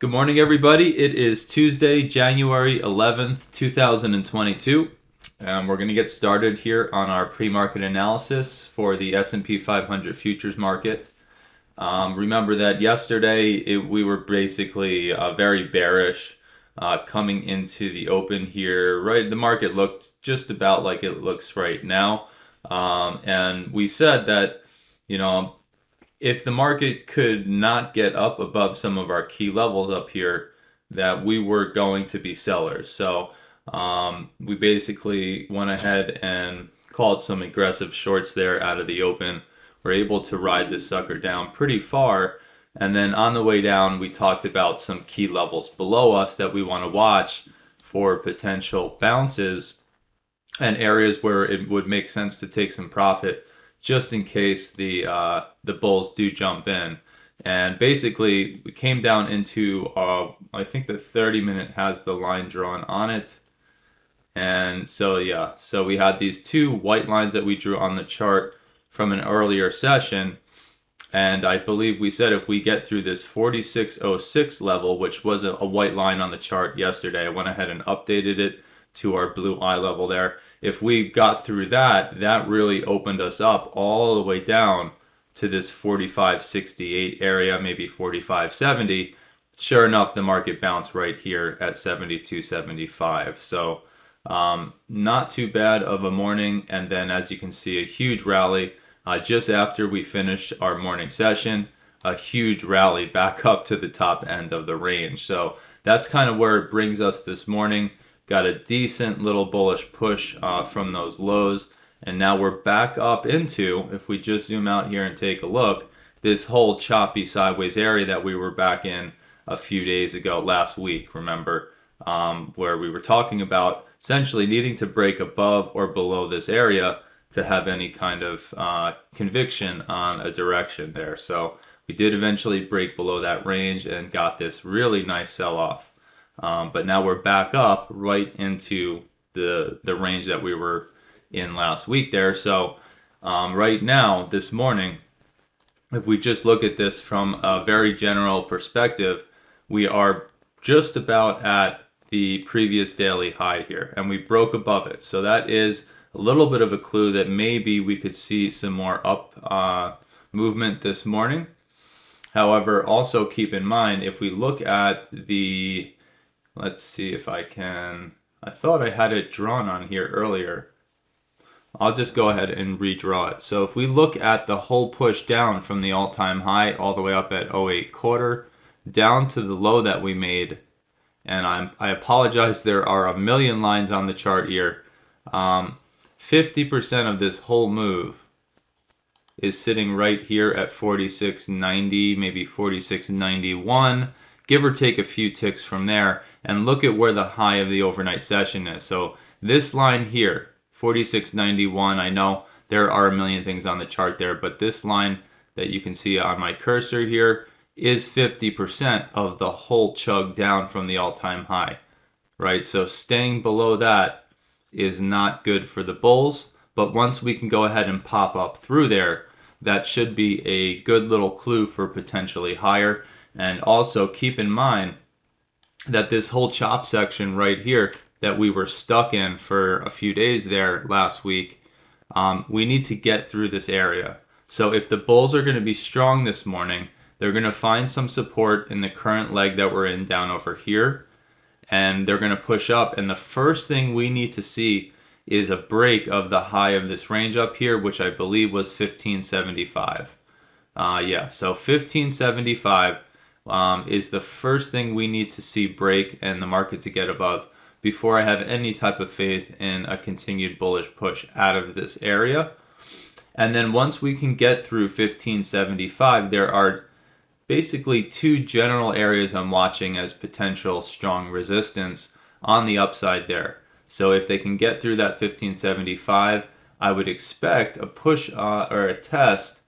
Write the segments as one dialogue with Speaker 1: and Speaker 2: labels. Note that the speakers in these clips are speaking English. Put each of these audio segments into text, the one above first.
Speaker 1: Good morning, everybody. It is Tuesday, January 11th, 2022, and we're going to get started here on our pre-market analysis for the S&P 500 futures market. Remember that yesterday we were basically very bearish coming into the open here. Right, the market looked just about like it looks right now, and we said that, you know, if the market could not get up above some of our key levels up here, that we were going to be sellers. So we basically went ahead and called some aggressive shorts there out of the open. We're able to ride this sucker down pretty far. And then on the way down, we talked about some key levels below us that we want to watch for potential bounces and areas where it would make sense to take some profit, just in case the bulls do jump in. And basically, we came down into, I think the 30-minute has the line drawn on it. And so, yeah, so we had these two white lines that we drew on the chart from an earlier session. And I believe we said if we get through this 46.06 level, which was a white line on the chart yesterday, I went ahead and updated it to our blue eye level there. If we got through that, that really opened us up all the way down to this 45.68 area, maybe 45.70. Sure enough, the market bounced right here at 72.75. So not too bad of a morning. And then, as you can see, a huge rally just after we finished our morning session, a huge rally back up to the top end of the range. So that's kind of where it brings us this morning. Got a decent little bullish push from those lows, and now we're back up into, if we just zoom out here and take a look, this whole choppy sideways area that we were back in a few days ago, last week, remember, where we were talking about essentially needing to break above or below this area to have any kind of conviction on a direction there. So we did eventually break below that range and got this really nice sell-off. But now we're back up right into the range that we were in last week there. So right now, this morning, if we just look at this from a very general perspective, we are just about at the previous daily high here, and we broke above it. So that is a little bit of a clue that maybe we could see some more up movement this morning. However, also keep in mind, if we look at the, let's see if I can, I thought I had it drawn on here earlier. I'll just go ahead and redraw it. So if we look at the whole push down from the all-time high all the way up at 08.25 down to the low that we made, and I apologize, there are a million lines on the chart here. 50% of this whole move is sitting right here at 46.90, maybe 46.91. Give or take a few ticks from there, and look at where the high of the overnight session is. So this line here, 46.91, I know there are a million things on the chart there, but this line that you can see on my cursor here is 50% of the whole chug down from the all-time high, right? So staying below that is not good for the bulls, but once we can go ahead and pop up through there, that should be a good little clue for potentially higher. And also keep in mind that this whole chop section right here that we were stuck in for a few days there last week, we need to get through this area. So if the bulls are going to be strong this morning, they're going to find some support in the current leg that we're in down over here, and they're going to push up. And the first thing we need to see is a break of the high of this range up here, which I believe was 1575. Yeah, so 1575 is the first thing we need to see break and the market to get above before I have any type of faith in a continued bullish push out of this area. And then once we can get through 1575, there are basically two general areas I'm watching as potential strong resistance on the upside there. So if they can get through that 1575, I would expect a push or a test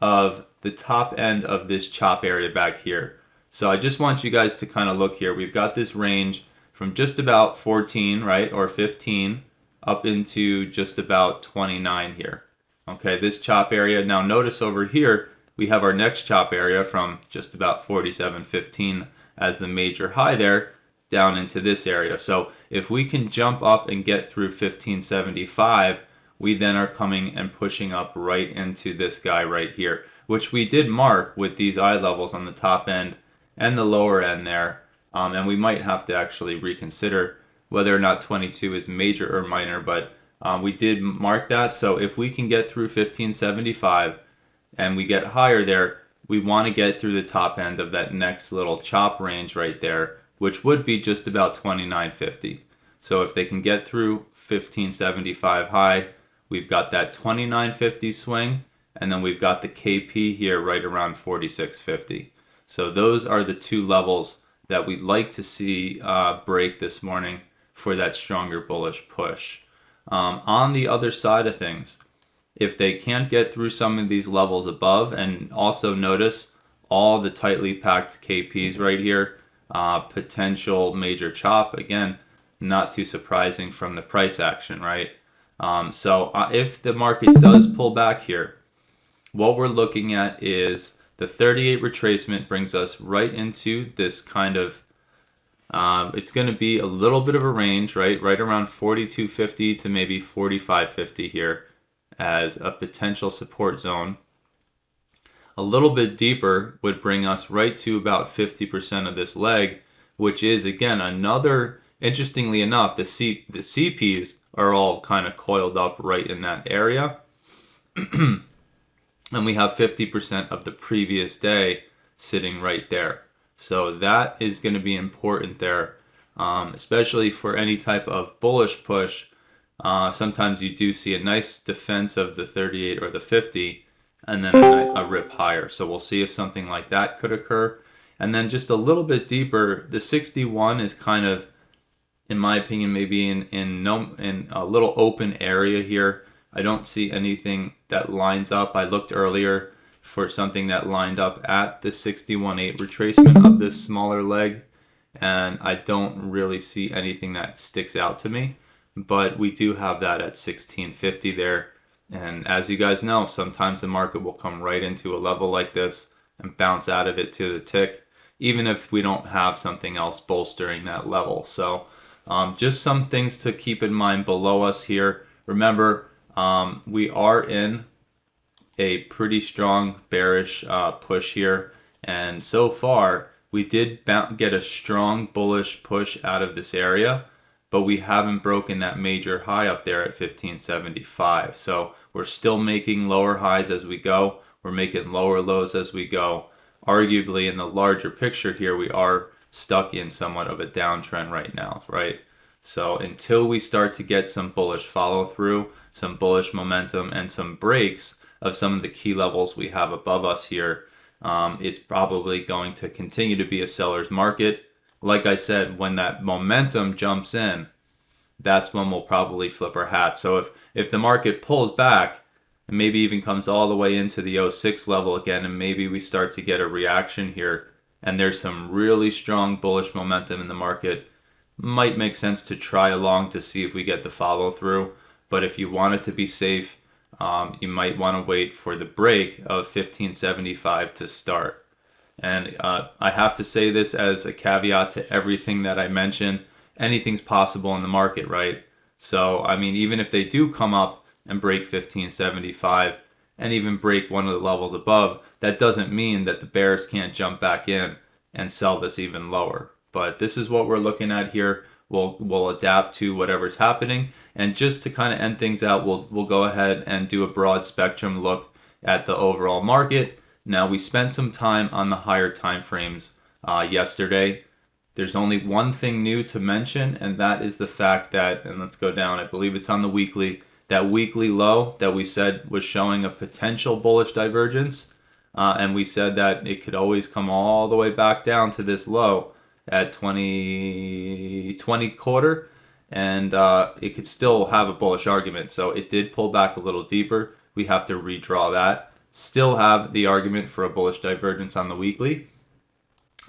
Speaker 1: of the top end of this chop area back here. So I just want you guys to kind of look here. We've got this range from just about 14, right, or 15 up into just about 29 here. Okay, this chop area. Now notice over here we have our next chop area from just about 47.15 as the major high there down into this area. So if we can jump up and get through 1575, we then are coming and pushing up right into this guy right here, which we did mark with these eye levels on the top end and the lower end there. And we might have to actually reconsider whether or not 22 is major or minor, but we did mark that. So if we can get through 1575 and we get higher there, we want to get through the top end of that next little chop range right there, which would be just about 29.50. So if they can get through 1575 high, we've got that 29.50 swing, and then we've got the KP here right around 46.50. So those are the two levels that we'd like to see break this morning for that stronger bullish push. On the other side of things, if they can't get through some of these levels above, and also notice all the tightly packed KPs right here, potential major chop, again, not too surprising from the price action, right? So if the market does pull back here, what we're looking at is the 38 retracement brings us right into this kind of, it's going to be a little bit of a range, right around 42.50 to maybe 45.50 here as a potential support zone. A little bit deeper would bring us right to about 50% of this leg, which is, again, another, interestingly enough, the CPs are all kind of coiled up right in that area. And we have 50% of the previous day sitting right there. So that is going to be important there, especially for any type of bullish push. Sometimes you do see a nice defense of the 38 or the 50, and then a rip higher. So we'll see if something like that could occur. And then just a little bit deeper, the 61 is kind of, in my opinion, maybe in a little open area here. I don't see anything that lines up. I looked earlier for something that lined up at the 61.8 retracement of this smaller leg, and I don't really see anything that sticks out to me. But we do have that at 16.50 there. And as you guys know, sometimes the market will come right into a level like this and bounce out of it to the tick, even if we don't have something else bolstering that level. So just some things to keep in mind below us here. Remember, we are in a pretty strong bearish push here. And so far, we did get a strong bullish push out of this area, but we haven't broken that major high up there at 1575. So we're still making lower highs as we go. We're making lower lows as we go. Arguably, in the larger picture here, we are stuck in somewhat of a downtrend right now, right? So until we start to get some bullish follow through, some bullish momentum, and some breaks of some of the key levels we have above us here, it's probably going to continue to be a seller's market. Like I said, when that momentum jumps in, that's when we'll probably flip our hat. So if the market pulls back and maybe even comes all the way into the 06 level again, and maybe we start to get a reaction here, and there's some really strong bullish momentum in the market, might make sense to try along to see if we get the follow through. But if you want it to be safe, you might want to wait for the break of 1575 to start. And I have to say this as a caveat to everything that I mentioned. Anything's possible in the market, right? So, I mean, even if they do come up and break 1575 and even break one of the levels above, that doesn't mean that the bears can't jump back in and sell this even lower. But this is what we're looking at here. We'll adapt to whatever's happening. And just to kind of end things out, we'll go ahead and do a broad spectrum look at the overall market. Now, we spent some time on the higher time frames yesterday. There's only one thing new to mention, and that is the fact that, and let's go down, I believe it's on the weekly, that weekly low that we said was showing a potential bullish divergence. And we said that it could always come all the way back down to this low at 20 quarter, and it could still have a bullish argument. So it did pull back a little deeper. We have to redraw that. Still have the argument for a bullish divergence on the weekly.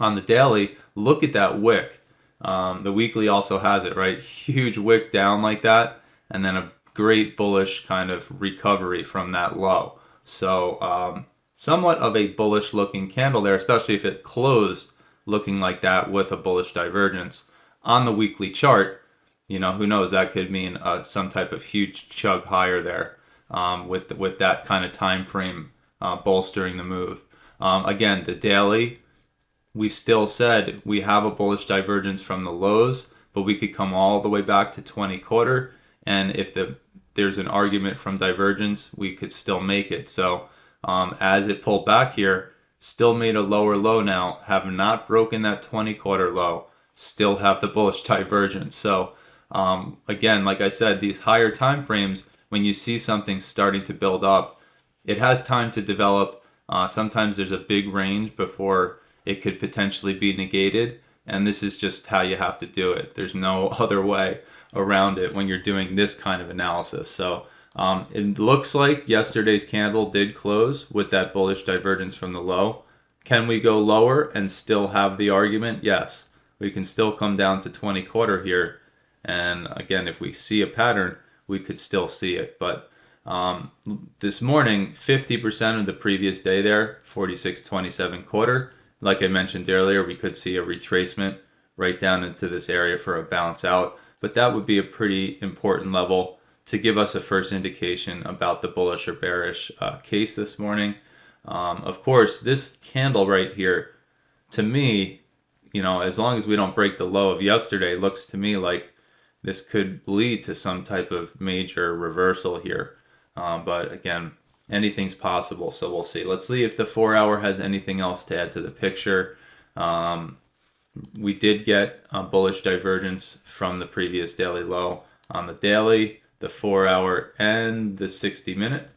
Speaker 1: On the daily, look at that wick. The weekly also has it, right? Huge wick down like that, and then a great bullish kind of recovery from that low. So somewhat of a bullish looking candle there, especially if it closed looking like that with a bullish divergence. On the weekly chart, who knows, that could mean some type of huge chug higher there, with that kind of time frame bolstering the move. Again, the daily, we still said we have a bullish divergence from the lows, but we could come all the way back to 20 quarter, and if there's an argument from divergence, we could still make it. So as it pulled back here, still made a lower low now, have not broken that 20 quarter low, still have the bullish divergence. So again, like I said, these higher time frames, when you see something starting to build up, it has time to develop. Sometimes there's a big range before it could potentially be negated, and this is just how you have to do it. There's no other way around it when you're doing this kind of analysis. So it looks like yesterday's candle did close with that bullish divergence from the low. Can we go lower and still have the argument? Yes, we can still come down to 20 quarter here, and again, if we see a pattern, we could still see it. But this morning, 50% of the previous day there, 46.27 quarter. Like I mentioned earlier, we could see a retracement right down into this area for a bounce out, but that would be a pretty important level to give us a first indication about the bullish or bearish case this morning. Of course, this candle right here, to me, as long as we don't break the low of yesterday, looks to me like this could lead to some type of major reversal here. But again, anything's possible, so we'll see. Let's see if the 4-hour has anything else to add to the picture. We did get a bullish divergence from the previous daily low on the daily, the 4-hour, and the 60-minute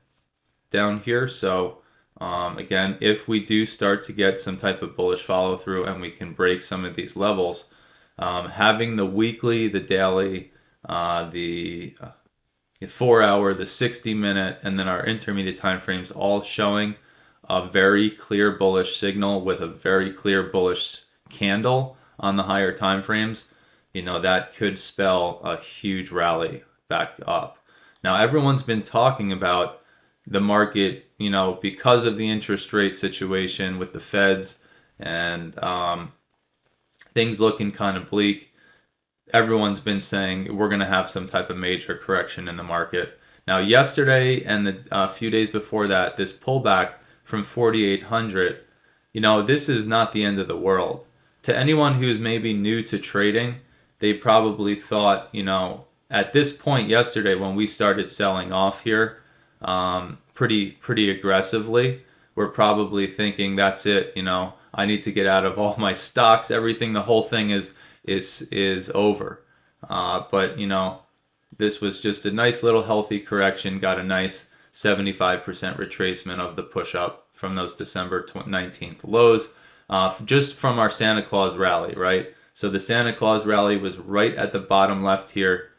Speaker 1: down here. So again, if we do start to get some type of bullish follow through and we can break some of these levels, having the weekly, the daily, the 4-hour, the 60-minute, and then our intermediate time frames all showing a very clear bullish signal with a very clear bullish candle on the higher time frames, that could spell a huge rally back up. Now, everyone's been talking about the market, because of the interest rate situation with the Feds and things looking kind of bleak. Everyone's been saying we're going to have some type of major correction in the market. Now, yesterday and a few days before that, this pullback from 4,800, this is not the end of the world. To anyone who's maybe new to trading, they probably thought, at this point yesterday when we started selling off here pretty aggressively, we're probably thinking that's it, I need to get out of all my stocks, everything, the whole thing is over. But this was just a nice little healthy correction, got a nice 75% retracement of the push up from those December 19th lows, just from our Santa Claus rally, right? So the Santa Claus rally was right at the bottom left here,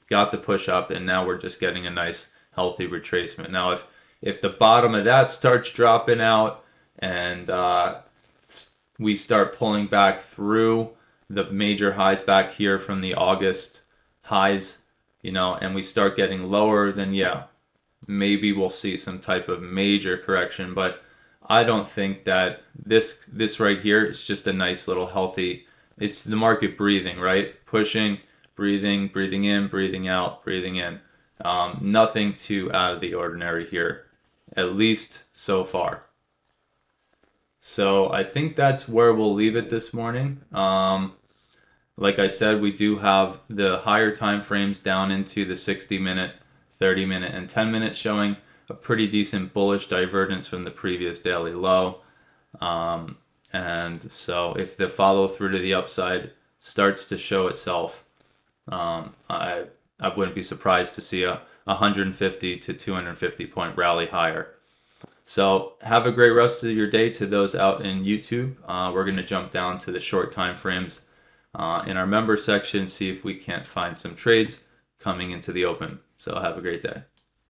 Speaker 1: got the push up, and now we're just getting a nice healthy retracement. Now if the bottom of that starts dropping out and we start pulling back through the major highs back here from the August highs, and we start getting lower, then yeah, maybe we'll see some type of major correction. But I don't think that this right here is just a nice little healthy, it's the market breathing, right? Pushing, breathing, breathing in, breathing out, breathing in. Nothing too out of the ordinary here, at least so far. So I think that's where we'll leave it this morning. Like I said, we do have the higher time frames down into the 60-minute, 30-minute, and 10-minute showing a pretty decent bullish divergence from the previous daily low. And so if the follow through to the upside starts to show itself, I wouldn't be surprised to see a 150 to 250 point rally higher. So have a great rest of your day to those out in YouTube. We're going to jump down to the short time frames in our member section, see if we can't find some trades coming into the open. So have a great day.